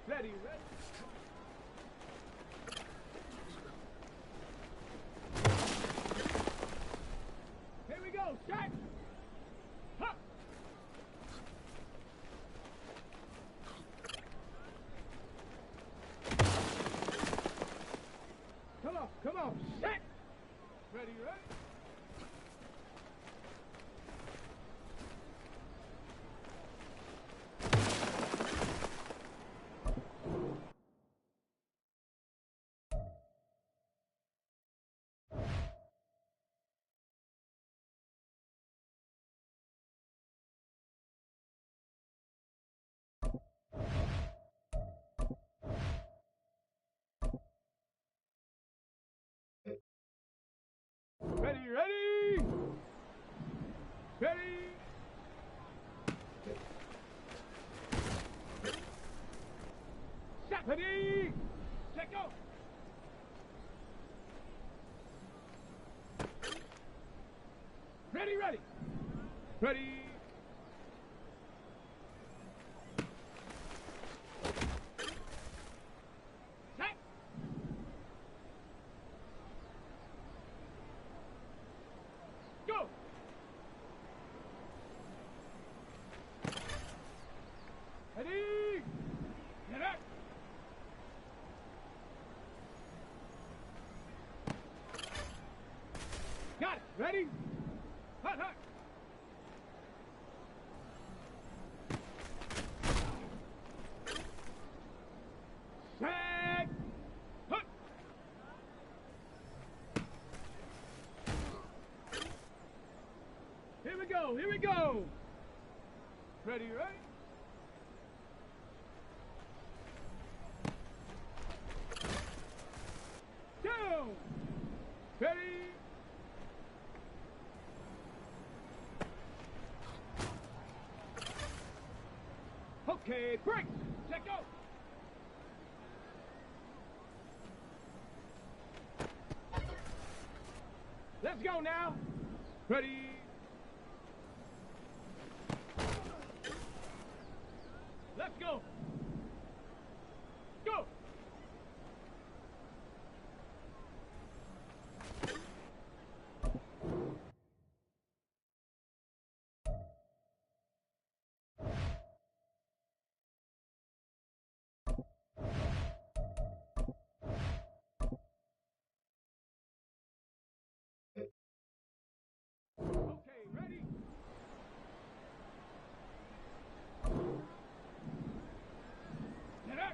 Ready, ready. Here we go, set! Huh. Come on, set! Ready, ready? Ready, ready! Ready! Set! Ready! Set, go! Ready, ready! Ready! Set! Go! Ready! Get up! Got it! Ready? Hut, hut! Set! Hut! Here we go! Here we go! Ready, ready? Down! Ready? Okay, break! Let go! Let's go now! Ready? Let's go! Go! Okay, ready? Get up!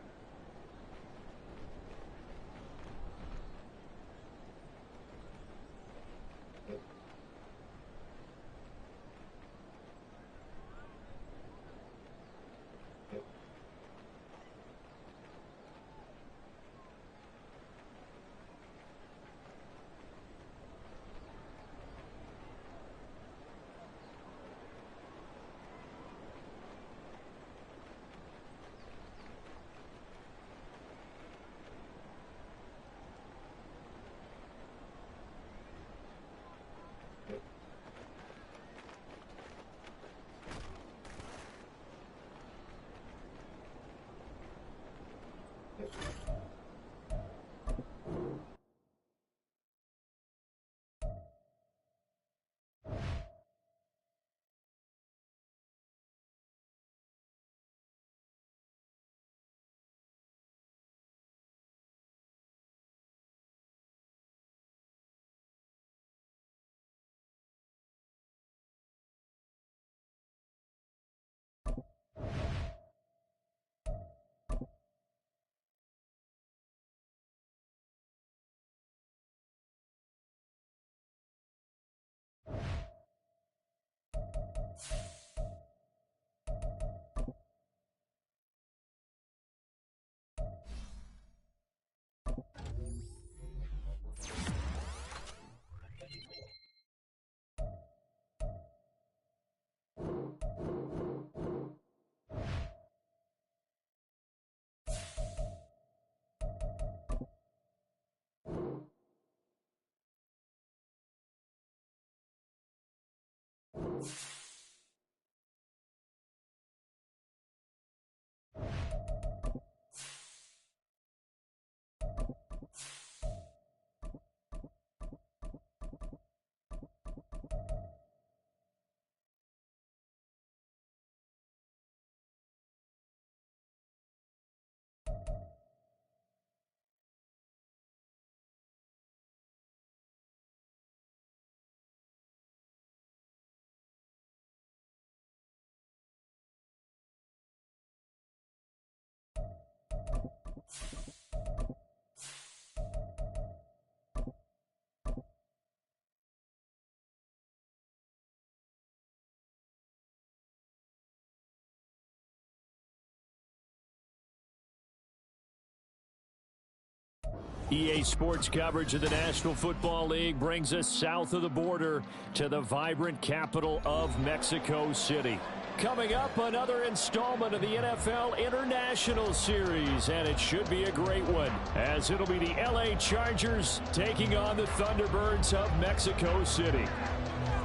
EA Sports coverage of the National Football League brings us south of the border to the vibrant capital of Mexico City. Coming up, another installment of the NFL International Series, and it should be a great one, as it'll be the LA Chargers taking on the Thunderbirds of Mexico City.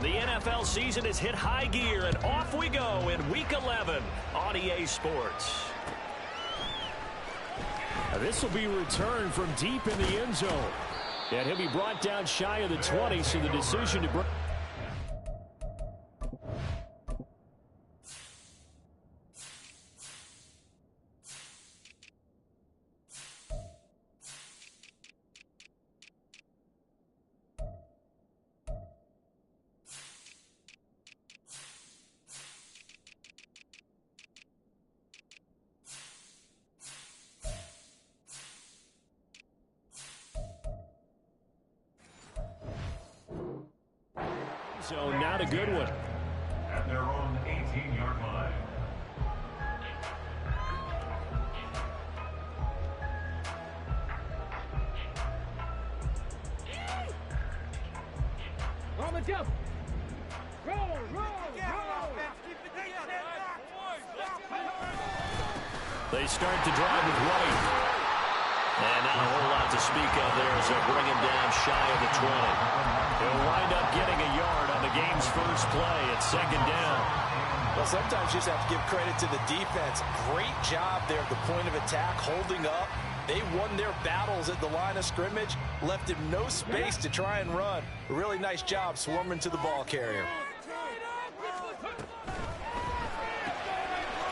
The NFL season has hit high gear, and off we go in Week 11 on EA Sports. This will be returned from deep in the end zone. And he'll be brought down shy of the 20, so the decision to bring... So not a good one. At their own 18-yard line. On the jump. Roll. They start to drive with White. And not a whole lot to speak of there as they bring him down shy of the 20. He'll wind up getting a yard on the game's first play at second down. Well, sometimes you just have to give credit to the defense. Great job there at the point of attack, holding up. They won their battles at the line of scrimmage, left him no space to try and run. A really nice job swarming to the ball carrier.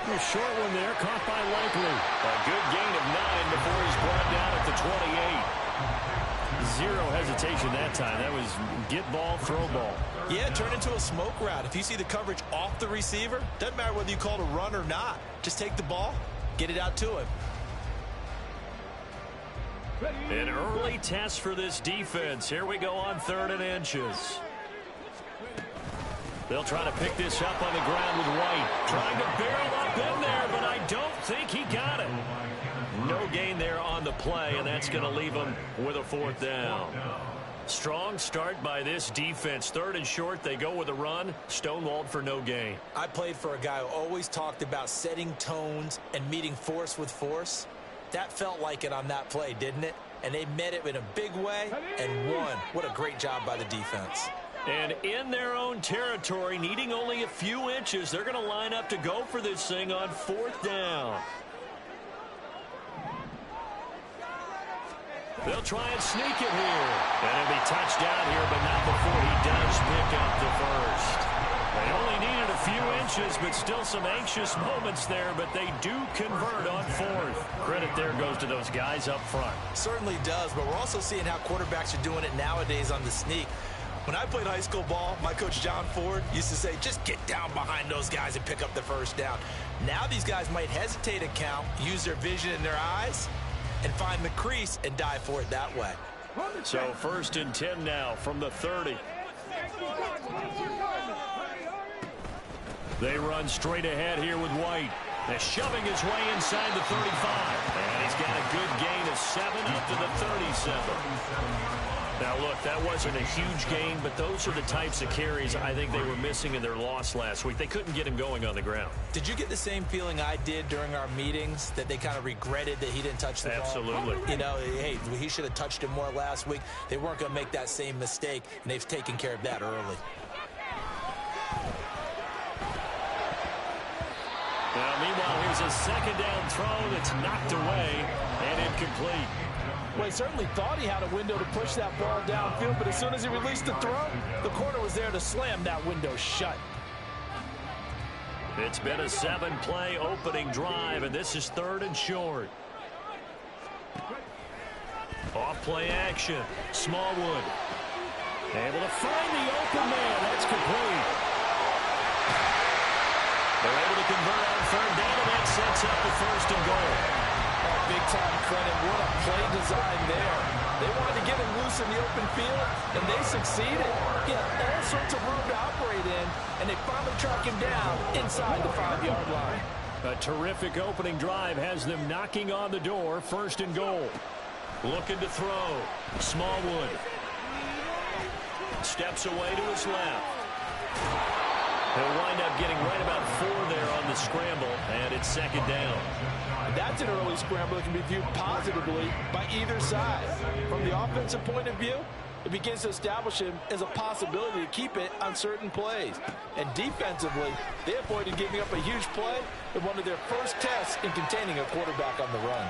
A short one there, caught by Likely. A good gain of 9 before he's brought down at the 28. Zero hesitation that time. That was get ball, throw ball. Yeah, turn into a smoke route. If you see the coverage off the receiver, doesn't matter whether you call it a run or not. Just take the ball, get it out to him. An early test for this defense. Here we go on 3rd and inches. They'll try to pick this up on the ground with White. Trying to barrel up in there, but I don't think he got it. No gain there on the play, and that's going to leave him with a 4th down. Strong start by this defense. 3rd and short, they go with a run. Stonewalled for no gain. I played for a guy who always talked about setting tones and meeting force with force. That felt like it on that play, didn't it? And they met it in a big way and won. What a great job by the defense. And in their own territory, needing only a few inches, they're going to line up to go for this thing on 4th down. They'll try and sneak it here. And it'll be touched down here, but not before he does pick up the first. They only needed a few inches, but still some anxious moments there, but they do convert on 4th. Credit there goes to those guys up front. Certainly does, but we're also seeing how quarterbacks are doing it nowadays on the sneak. When I played high school ball, my coach John Ford used to say, just get down behind those guys and pick up the first down. Now these guys might hesitate a count, use their vision in their eyes, and find the crease and dive for it that way. So 1st and 10 now from the 30. They run straight ahead here with White. They're shoving his way inside the 35. And he's got a good gain of 7 up to the 37. Now, look, that wasn't a huge gain, but those are the types of carries I think they were missing in their loss last week. They couldn't get him going on the ground. Did you get the same feeling I did during our meetings, that they kind of regretted that he didn't touch the ball? Absolutely. You know, hey, he should have touched it more last week. They weren't going to make that same mistake, and they've taken care of that early. Now, meanwhile, here's a 2nd down throw that's knocked away and incomplete. Well, he certainly thought he had a window to push that ball downfield, but as soon as he released the throw, the corner was there to slam that window shut. It's been a 7-play opening drive, and this is 3rd and short. Off-play action. Smallwood. Able to find the open man. That's complete. They're able to convert on 3rd down, and that sets up the 1st and goal. Big-time credit play design there. They wanted to get him loose in the open field, and they succeeded. He had all sorts of room to operate in, and they finally track him down inside the 5-yard line. A terrific opening drive has them knocking on the door. 1st and goal. Looking to throw. Smallwood. Steps away to his left. He'll wind up getting right about 4 there on the scramble, and it's 2nd down. That's an early scramble that can be viewed positively by either side. From the offensive point of view, it begins to establish him as a possibility to keep it on certain plays. And defensively, they avoided giving up a huge play in one of their first tests in containing a quarterback on the run.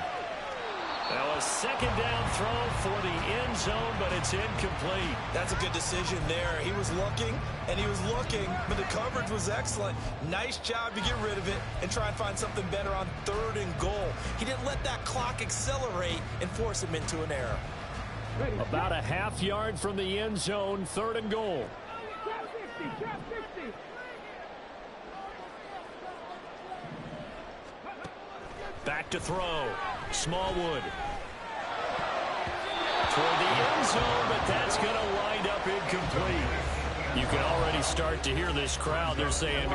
Now a 2nd down throw for the end zone, but it's incomplete. That's a good decision there. He was looking, and he was looking, but the coverage was excellent. Nice job to get rid of it and try and find something better on 3rd and goal. He didn't let that clock accelerate and force him into an error. About a half yard from the end zone. 3rd and goal. Back to throw. Smallwood. Toward the end zone, but that's going to wind up incomplete. You can already start to hear this crowd. They're saying,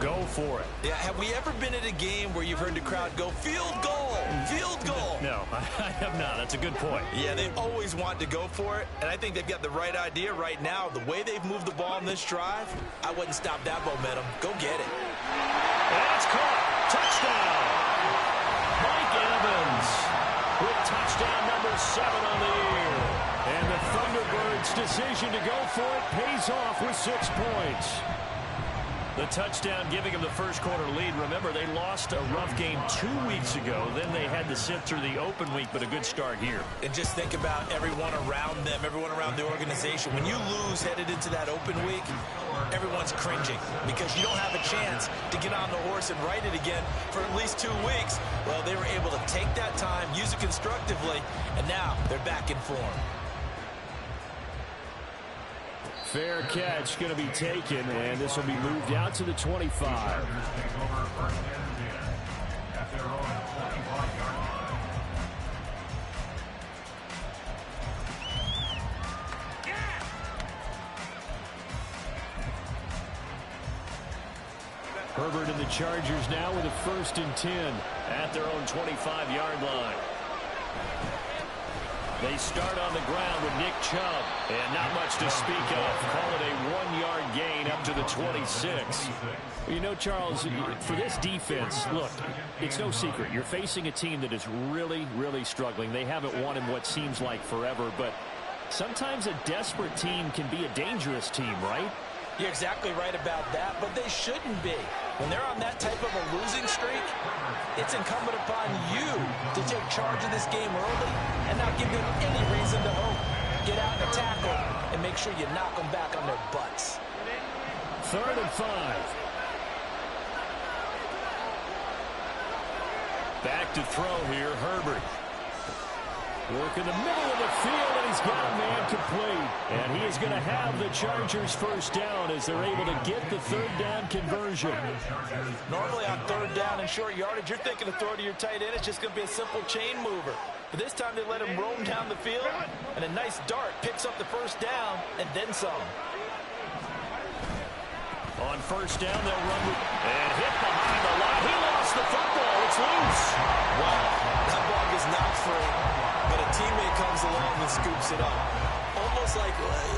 go for it. Yeah, have we ever been at a game where you've heard the crowd go, field goal, field goal? No, I have not. That's a good point. Yeah, they always want to go for it, and I think they've got the right idea right now. The way they've moved the ball in this drive, I wouldn't stop that momentum. Go get it. That's caught. Touchdown. Mike Evans with touchdown number 7 on the year. And the Thunderbirds' decision to go for it pays off with 6 points. The touchdown giving them the first quarter lead. Remember, they lost a rough game 2 weeks ago. Then they had to sit through the open week, but a good start here. And just think about everyone around them, everyone around the organization. When you lose headed into that open week, everyone's cringing because you don't have a chance to get on the horse and ride it again for at least 2 weeks. Well, they were able to take that time, use it constructively, and now they're back in form. Fair catch going to be taken, and this will be moved out to the 25. Herbert and the Chargers now with a 1st and 10 at their own 25-yard line. They start on the ground with Nick Chubb, and not much to speak of. Call it a 1-yard gain up to the 26. You know, Charles, for this defense, look, it's no secret. You're facing a team that is really, really struggling. They haven't won in what seems like forever, but sometimes a desperate team can be a dangerous team, right? You're exactly right about that, but they shouldn't be. When they're on that type of a losing streak, it's incumbent upon you to take charge of this game early and not give them any reason to hope. Get out and tackle and make sure you knock them back on their butts. 3rd and 5. Back to throw here, Herbert. Work in the middle of the field, and he's got a man complete. And he is going to have the Chargers 1st down as they're able to get the 3rd down conversion. Normally on 3rd down and short yardage, you're thinking of throw to your tight end. It's just going to be a simple chain mover. But this time they let him roam down the field, and a nice dart picks up the 1st down and then some. On 1st down, they'll run with, and hit behind the line. He lost the football. It's loose. Wow, that ball gets knocked free, but a teammate comes along and scoops it up.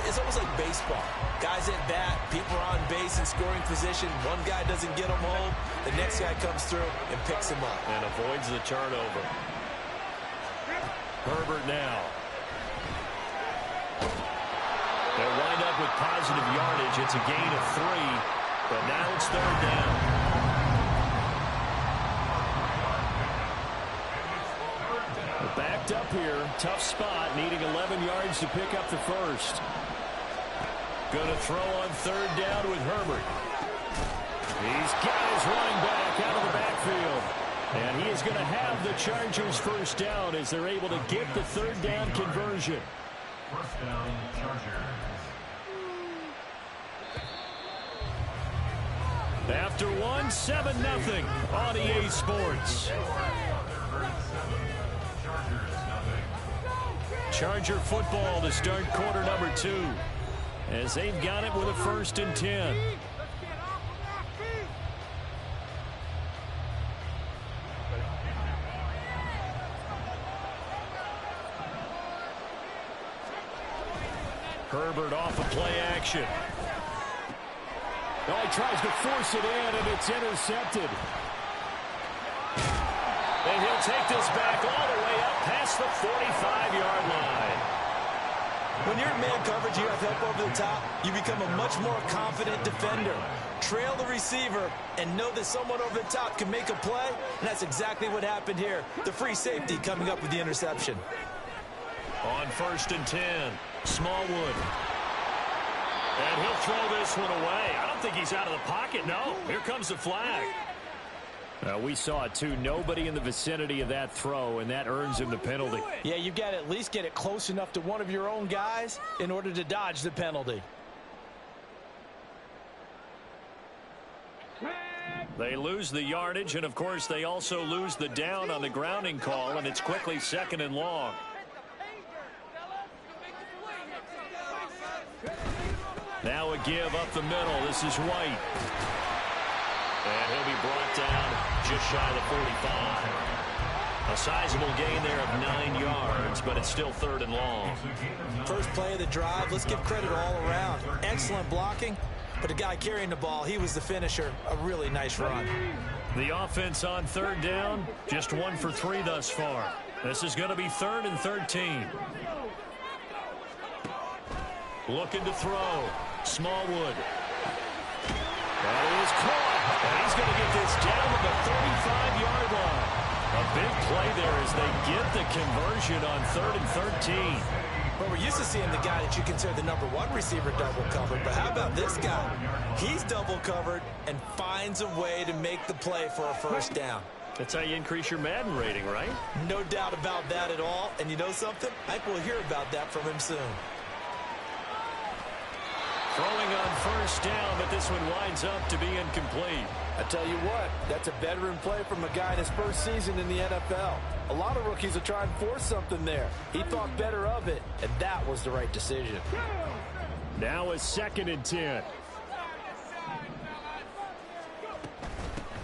It's almost like baseball. Guys at bat, people are on base in scoring position. One guy doesn't get him home. The next guy comes through and picks him up. And avoids the turnover. Herbert now. They'll wind up with positive yardage. It's a gain of 3, but now it's 3rd down. Backed up here, tough spot, needing 11 yards to pick up the 1st. Going to throw on 3rd down with Herbert. He's got his running back out of the backfield. And he is going to have the Chargers 1st down as they're able to get the 3rd down conversion. 1st down, Chargers. After 1, 7-0 on EA Sports. Chargers, nothing. Charger football to start quarter number 2. As they've got it with a 1st and 10. Herbert off of play action. Oh, he tries to force it in, and it's intercepted. And he'll take this back all the way up past the 45-yard line. When you're in man coverage, you have help over the top, you become a much more confident defender. Trail the receiver and know that someone over the top can make a play, and that's exactly what happened here. The free safety coming up with the interception. On 1st and 10, Smallwood. And he'll throw this one away. I don't think he's out of the pocket, no. Here comes the flag. We saw it, too. Nobody in the vicinity of that throw, and that earns him the penalty. Yeah, you've got to at least get it close enough to one of your own guys in order to dodge the penalty. They lose the yardage, and, of course, they also lose the down on the grounding call, and it's quickly 2nd and long. Now a give up the middle. This is White. And he'll be brought down just shy of the 45. A sizable gain there of 9 yards, but it's still 3rd and long. First play of the drive, let's give credit all around. Excellent blocking, but the guy carrying the ball, he was the finisher. A really nice run. The offense on 3rd down, just 1 for 3 thus far. This is going to be 3rd and 13. Looking to throw. Smallwood. That is caught. And he's going to get this down to the 35-yard line. A big play there as they get the conversion on 3rd and 13. Well, we're used to seeing the guy that you consider the number 1 receiver double covered, but how about this guy? He's double covered and finds a way to make the play for a 1st down. That's how you increase your Madden rating, right? No doubt about that at all. And you know something? I think we'll hear about that from him soon. Throwing on 1st down, but this one winds up to be incomplete. I tell you what, that's a veteran play from a guy in his 1st season in the NFL. A lot of rookies will try and force something there. He thought better of it, and that was the right decision. Now a 2nd and 10.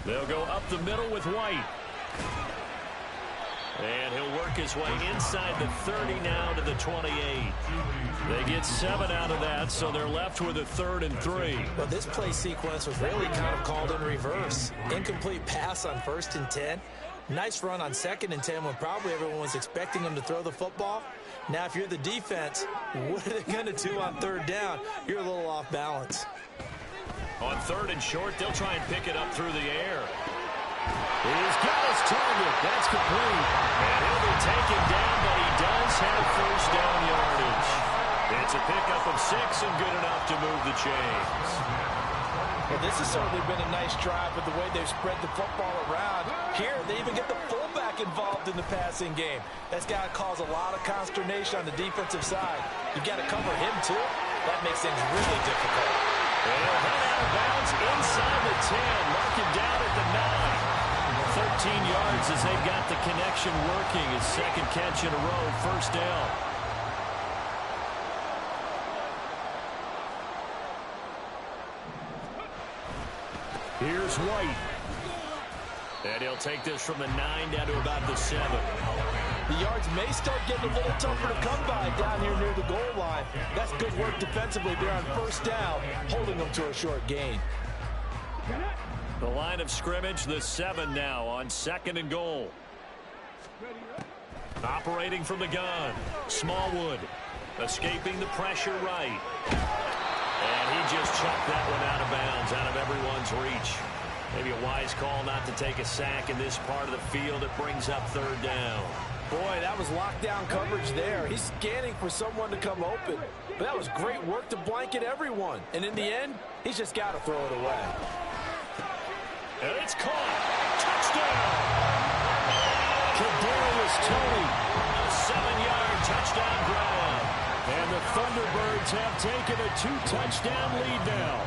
They'll go up the middle with White. And he'll work his way inside the 30 now to the 28. They get 7 out of that, so they're left with a 3rd and 3. Well, this play sequence was really kind of called in reverse. Incomplete pass on 1st and 10. Nice run on 2nd and 10 when probably everyone was expecting him to throw the football. Now, if you're the defense, what are they going to do on 3rd down? You're a little off balance. On 3rd and short, they'll try and pick it up through the air. He's got his target. That's complete. And he'll be taken down, but he does have 1st down yardage. It's a pickup of 6 and good enough to move the chains. Well, this has certainly been a nice drive with the way they've spread the football around. Here, they even get the fullback involved in the passing game. That's got to cause a lot of consternation on the defensive side. You've got to cover him, too. That makes things really difficult. And he'll head out of bounds inside the 10, marking down at the 9. 13 yards as they've got the connection working. His 2nd catch in a row, 1st down. Here's White. And he'll take this from the 9 down to about the 7. The yards may start getting a little tougher to come by down here near the goal line. That's good work defensively there on 1st down, holding them to a short gain. The line of scrimmage, the 7 now on 2nd and goal. Operating from the gun, Smallwood. Escaping the pressure right. And he just chucked that one out of bounds, out of everyone's reach. Maybe a wise call not to take a sack in this part of the field. It brings up 3rd down. Boy, that was lockdown coverage there. He's scanning for someone to come open. But that was great work to blanket everyone. And in the end, he's just got to throw it away. And it's caught. Touchdown! Kadarius Toney. A 7-yard touchdown grab. And the Thunderbirds have taken a 2-touchdown lead now.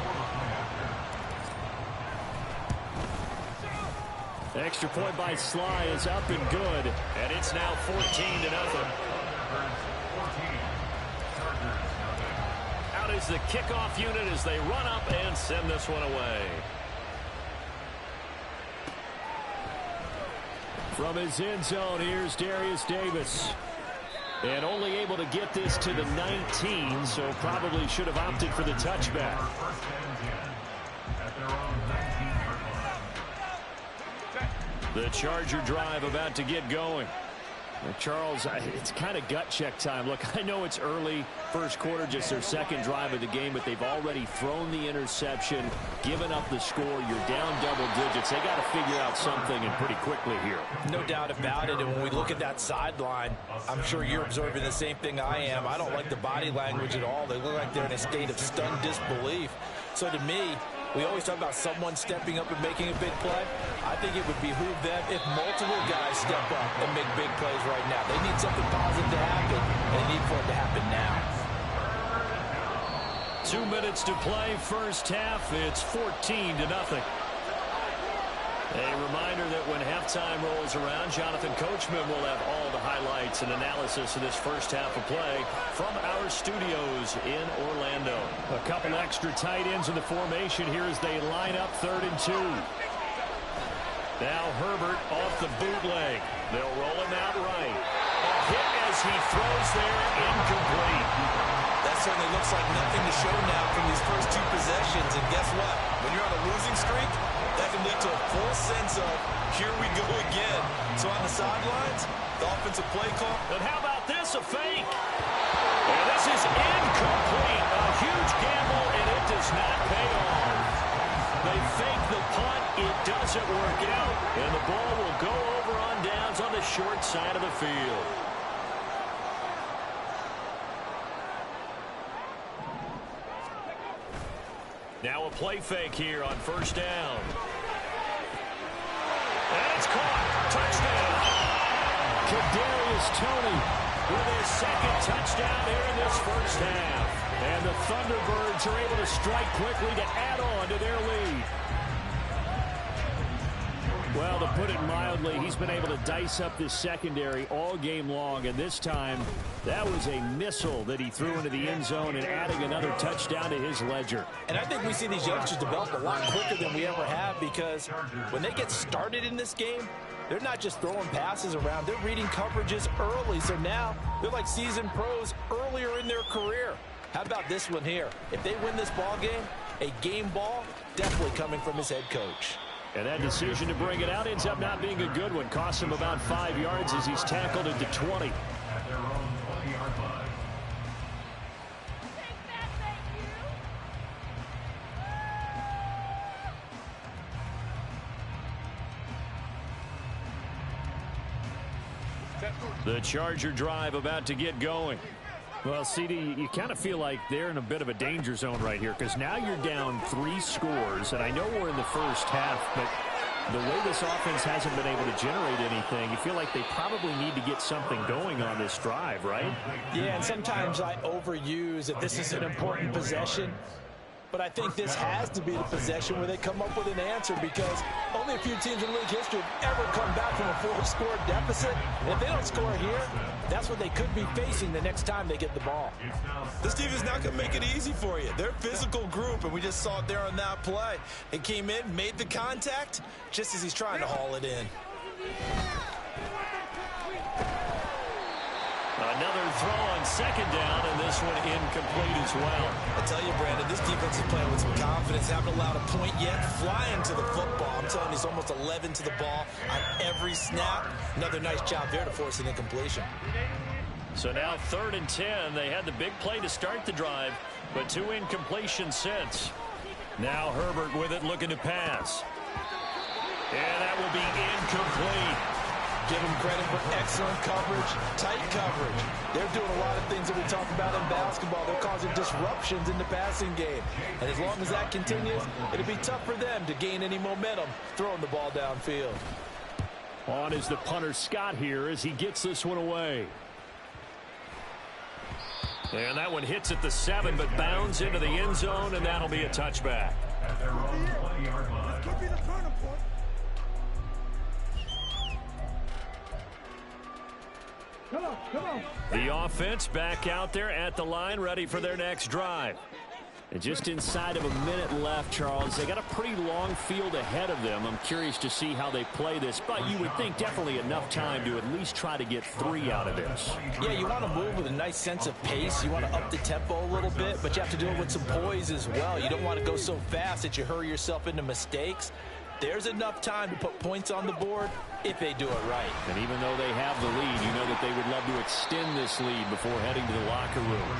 Extra point by Sly is up and good. And it's now 14-0. Out is the kickoff unit as they run up and send this one away. From his end zone, here's Darius Davis. And only able to get this to the 19, so probably should have opted for the touchback. The Charger drive about to get going. Now, Charles, it's kind of gut check time. Look, I know it's early, first quarter, just their second drive of the game, but they've already thrown the interception, given up the score. You're down double digits. They got to figure out something, and pretty quickly here. No doubt about it. And when we look at that sideline, I'm sure you're observing the same thing I am. I don't like the body language at all. They look like they're in a state of stunned disbelief. So to me, we always talk about someone stepping up and making a big play. I think it would behoove them if multiple guys step up and make big plays right now. They need something positive to happen, and they need for it to happen now. 2 minutes to play, first half. It's 14-0. A reminder that when halftime rolls around, Jonathan Coachman will have all the highlights and analysis of this first half of play from our studios in Orlando. A couple extra tight ends in the formation here as they line up 3rd and 2. Now Herbert off the bootleg. They'll roll him out right. A hit as he throws there, incomplete. That certainly looks like nothing to show now from these first 2 possessions. And guess what? When you're on a losing streak, that can lead to a full sense of, here we go again. So on the sidelines, the offensive play call. And how about this, a fake? And this is incomplete. A huge gamble, and it does not pay off. They fake the punt. It doesn't work out. And the ball will go over on downs on the short side of the field. Now a play fake here on first down. And it's caught. Touchdown. Kadarius Toney with his second touchdown here in this first half. And the Thunderbirds are able to strike quickly to add on to their lead. Well, to put it mildly, he's been able to dice up this secondary all game long, and this time that was a missile that he threw into the end zone and adding another touchdown to his ledger. And I think we see these youngsters develop a lot quicker than we ever have, because when they get started in this game, they're not just throwing passes around. They're reading coverages early, so now they're like seasoned pros earlier in their career. How about this one here? If they win this ball game, a game ball definitely coming from his head coach. And that decision to bring it out ends up not being a good one. Costs him about 5 yards as he's tackled into 20. The Charger drive about to get going. Well, CD, you kind of feel like they're in a bit of a danger zone right here, because now you're down 3 scores, and I know we're in the first half, but the way this offense hasn't been able to generate anything, you feel like they probably need to get something going on this drive, right? Yeah, and sometimes I overuse that this is an important possession. But I think this has to be the possession where they come up with an answer, because only a few teams in league history have ever come back from a 4-score deficit. And if they don't score here, that's what they could be facing the next time they get the ball. This team is not going to make it easy for you. They're a physical group, and we just saw it there on that play. It came in, made the contact, just as he's trying to haul it in. Another throw on second down, and this one incomplete as well. I tell you, Brandon, this defense is playing with some confidence. Haven't allowed a point yet. Flying to the football. I'm telling you, it's almost 11 to the ball on every snap. Another nice job there to force an incompletion. So now 3rd and 10. They had the big play to start the drive, but 2 incompletions since. Now Herbert with it, looking to pass. And that will be incomplete. Give them credit for excellent coverage, tight coverage. They're doing a lot of things that we talk about in basketball. They're causing disruptions in the passing game. And as long as that continues, it'll be tough for them to gain any momentum throwing the ball downfield. On is the punter Scott here as he gets this one away. And that one hits at the 7, but bounds into the end zone, and that'll be a touchback. At their own 20-yard line. This could be the turning point. Come on. The offense back out there at the line, ready for their next drive. And just inside of a minute left, Charles. They got a pretty long field ahead of them. I'm curious to see how they play this, but you would think definitely enough time to at least try to get 3 out of this. Yeah, you want to move with a nice sense of pace. You want to up the tempo a little bit, but you have to do it with some poise as well. You don't want to go so fast that you hurry yourself into mistakes. There's enough time to put points on the board if they do it right. And even though they have the lead, you know that they would love to extend this lead before heading to the locker room.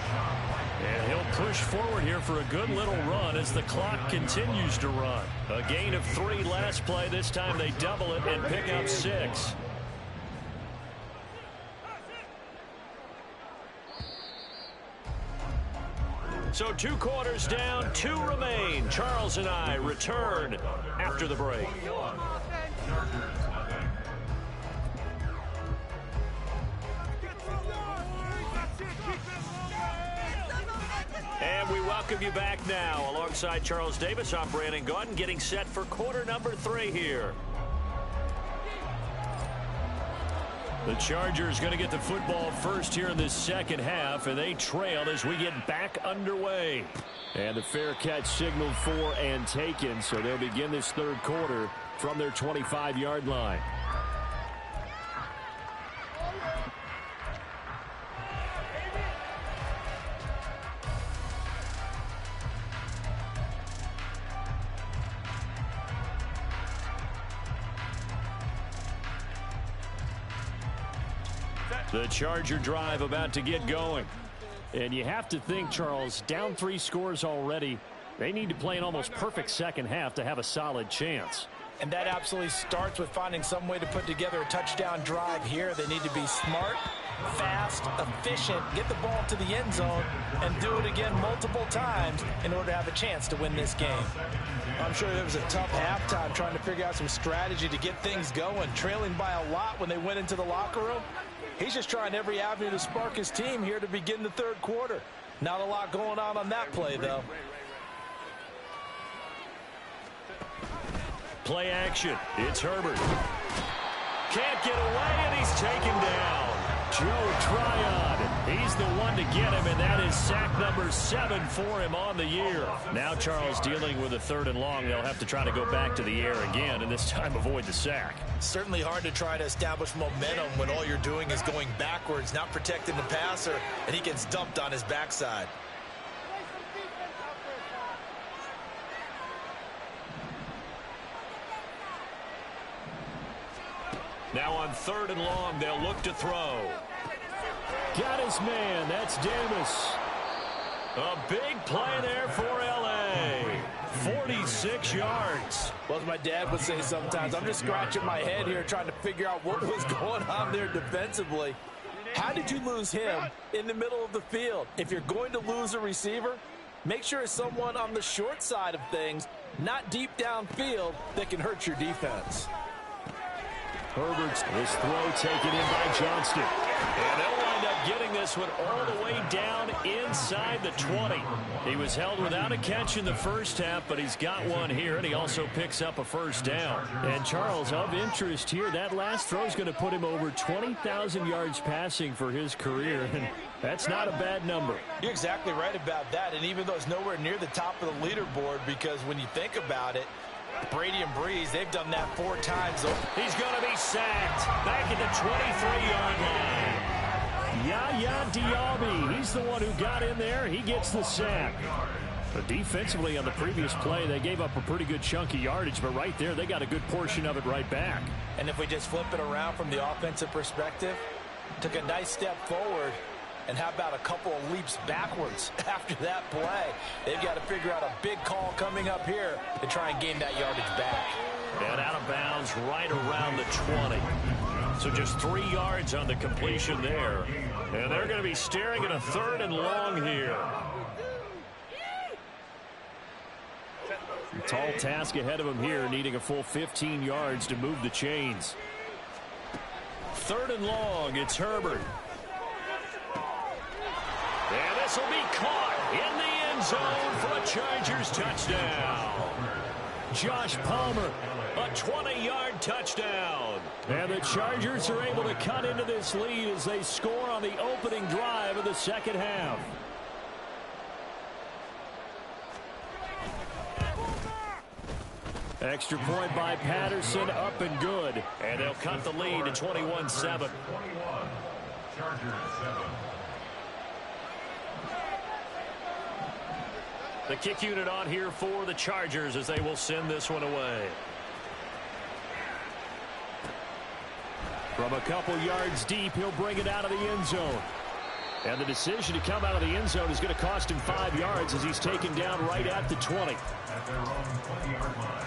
And he'll push forward here for a good little run as the clock continues to run. A gain of 3 last play. This time they double it and pick up 6. So 2 quarters down, 2 remain. Charles and I return after the break. And we welcome you back now. Alongside Charles Davis, I'm Brandon Gaudin, getting set for quarter number 3 here. The Chargers going to get the football first here in this second half, and they trail as we get back underway. And the fair catch signaled for and taken, so they'll begin this third quarter from their 25-yard line. The Charger drive about to get going. And you have to think, Charles, down 3 scores already. They need to play an almost perfect second half to have a solid chance. And that absolutely starts with finding some way to put together a touchdown drive here. They need to be smart, fast, efficient, get the ball to the end zone, and do it again multiple times in order to have a chance to win this game. I'm sure it was a tough halftime trying to figure out some strategy to get things going, trailing by a lot when they went into the locker room. He's just trying every avenue to spark his team here to begin the third quarter. Not a lot going on that play, though. Play action. It's Herbert. Can't get away, and he's taken down. Joe Tryon, he's the one to get him, and that is sack number 7 for him on the year. Now Charles dealing with a 3rd and long. They'll have to try to go back to the air again, and this time avoid the sack. Certainly hard to try to establish momentum when all you're doing is going backwards, not protecting the passer, and he gets dumped on his backside. Now on 3rd and long, they'll look to throw. Got his man. That's Davis. A big play there for L.A. 46 yards. Well, as my dad would say sometimes, I'm just scratching my head here trying to figure out what was going on there defensively. How did you lose him in the middle of the field? If you're going to lose a receiver, make sure it's someone on the short side of things, not deep downfield, that can hurt your defense. Herbert's this throw taken in by Johnston. And they'll wind up getting this one all the way down inside the 20. He was held without a catch in the first half, but he's got one here, and he also picks up a first down. And Charles, of interest here, that last throw is going to put him over 20,000 yards passing for his career, and that's not a bad number. You're exactly right about that, and even though it's nowhere near the top of the leaderboard, because when you think about it, Brady and Breeze, they've done that 4 times. He's going to be sacked back at the 23-yard line. Yaya Diaby, he's the one who got in there. He gets the sack. But defensively on the previous play, they gave up a pretty good chunk of yardage, but right there, they got a good portion of it right back. And if we just flip it around from the offensive perspective, took a nice step forward, and how about a couple of leaps backwards after that play? They've got to figure out a big call coming up here to try and gain that yardage back. And out of bounds right around the 20. So just 3 yards on the completion there. And they're going to be staring at a 3rd and long here. A tall task ahead of him here, needing a full 15 yards to move the chains. 3rd and long, it's Herbert. And this will be caught in the end zone for a Chargers touchdown. Josh Palmer. A 20-yard touchdown. And the Chargers are able to cut into this lead as they score on the opening drive of the second half. Extra point by Patterson, up and good. And they'll cut the lead to 21-7. The kick unit on here for the Chargers as they will send this one away. From a couple yards deep, he'll bring it out of the end zone. And the decision to come out of the end zone is going to cost him 5 yards as he's taken down right at the 20. At their own 20-yard line.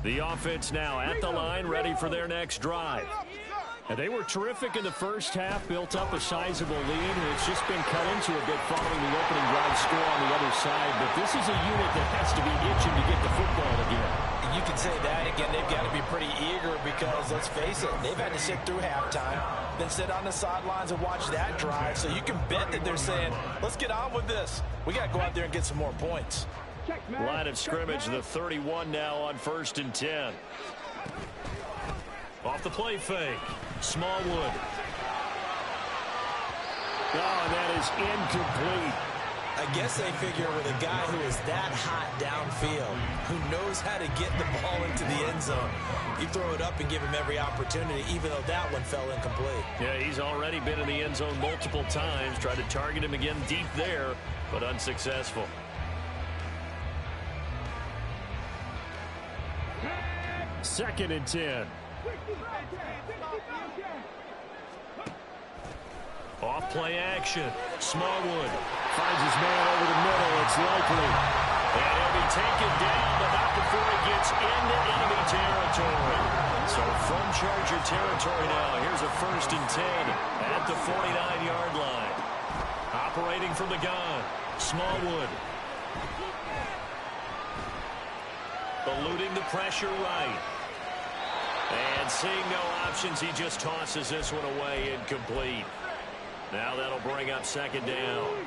The offense now at the line, ready for their next drive. And they were terrific in the first half, built up a sizable lead, and it's just been cut into a bit following the opening drive score on the other side. But this is a unit that has to be itching to get the football again. You can say that again. They've got to be pretty eager because, let's face it, they've had to sit through halftime, then sit on the sidelines and watch that drive. So you can bet that they're saying, let's get on with this. We got to go out there and get some more points. Line of scrimmage, the 31 now on 1st and 10. Off the play fake. Smallwood. Oh, and that is incomplete. I guess they figure with a guy who is that hot downfield, who knows how to get the ball into the end zone, you throw it up and give him every opportunity, even though that one fell incomplete. Yeah, he's already been in the end zone multiple times. Tried to target him again deep there, but unsuccessful. Second and 10. Off play action. Smallwood Finds his man over the middle. It's likely. And he'll be taken down, but not before he gets into enemy territory. So from Charger territory now, here's a 1st and 10 at the 49-yard line. Operating from the gun, Smallwood. Eluding the pressure right. And seeing no options, he just tosses this one away, incomplete. Now that'll bring up 2nd down.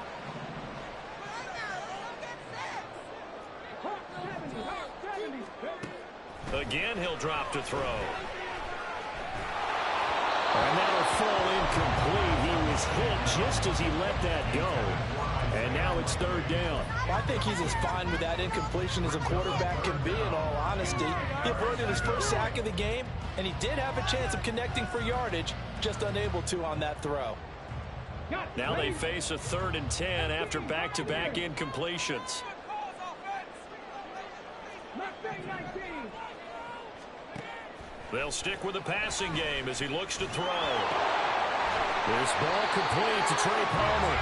Again, he'll drop to throw. And that'll fall incomplete. He was hit just as he let that go. And now it's 3rd down. Well, I think he's as fine with that incompletion as a quarterback can be, in all honesty. He avoided his first sack of the game, and he did have a chance of connecting for yardage, just unable to on that throw. Now they face a 3rd and 10 after back-to-back incompletions. They'll stick with the passing game as he looks to throw. This ball complete to Trey Palmer.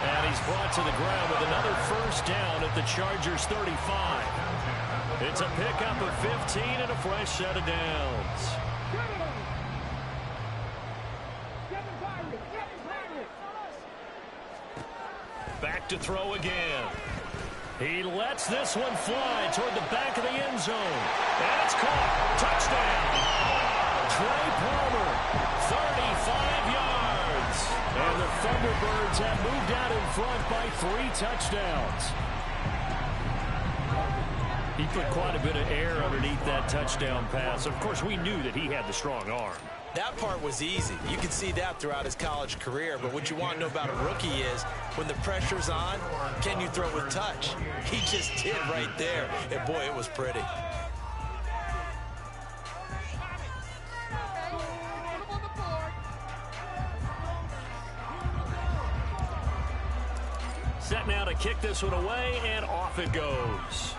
And he's brought to the ground with another 1st down at the Chargers 35. It's a pickup of 15 and a fresh set of downs. Back to throw again. He lets this one fly toward the back of the end zone. And it's caught. Touchdown. Trey Palmer, 35 yards. And the Thunderbirds have moved out in front by 3 touchdowns. He put quite a bit of air underneath that touchdown pass. Of course, we knew that he had the strong arm. That part was easy. You can see that throughout his college career. But what you want to know about a rookie is when the pressure's on, can you throw with touch? He just did right there. And, boy, it was pretty. Set now to kick this one away, and off it goes.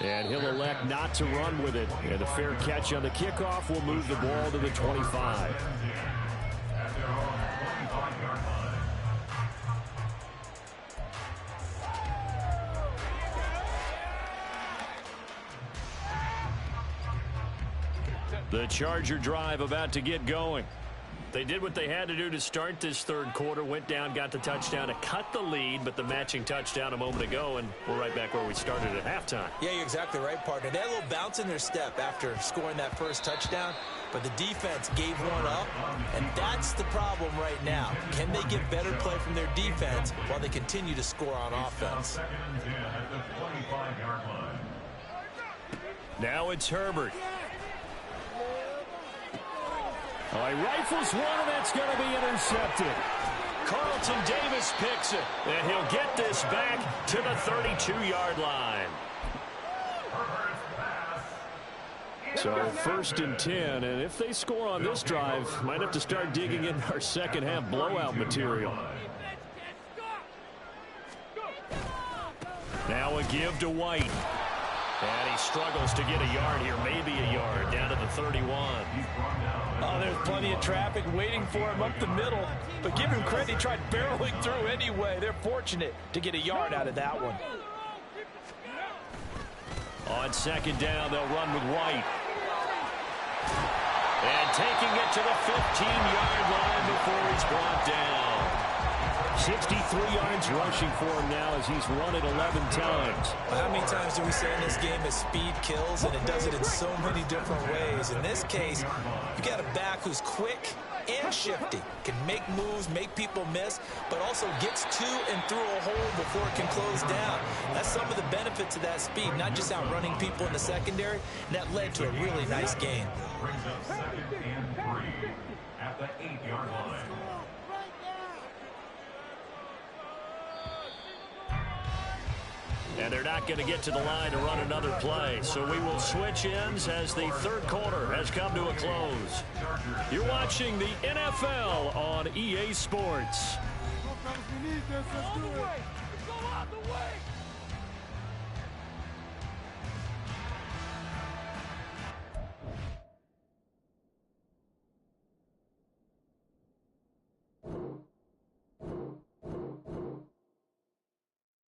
And he'll elect not to run with it. And the fair catch on the kickoff will move the ball to the 25. The Charger drive about to get going. They did what they had to do to start this third quarter, went down, got the touchdown to cut the lead, but the matching touchdown a moment ago, and we're right back where we started at halftime. Yeah, you're exactly right, partner. They had a little bounce in their step after scoring that first touchdown, but the defense gave one up, and that's the problem right now. Can they get better play from their defense while they continue to score on offense? Now it's Herbert. Oh, he rifles one, and that's going to be intercepted. Carlton Davis picks it, and he'll get this back to the 32-yard line. So 1st and 10, and if they score on this drive, might have to start digging in our second half blowout material. Now a give to White. And he struggles to get a yard here, maybe a yard, down to the 31. Oh, there's plenty of traffic waiting for him up the middle. But give him credit, he tried barreling through anyway. They're fortunate to get a yard out of that one. On 2nd down, they'll run with White. And taking it to the 15-yard line before he's brought down. 63 yards rushing for him now as he's run it 11 times. Well, how many times do we say in this game that speed kills, and it does it in so many different ways? In this case, you got a back who's quick and shifty, can make moves, make people miss, but also gets to and through a hole before it can close down. That's some of the benefits of that speed, not just outrunning people in the secondary, and that led to a really nice game. Brings up 2nd and 3 at the 8-yard line. And they're not going to get to the line to run another play. So we will switch ends as the third quarter has come to a close. You're watching the NFL on EA Sports. We need this. Let's do it. Go out the way.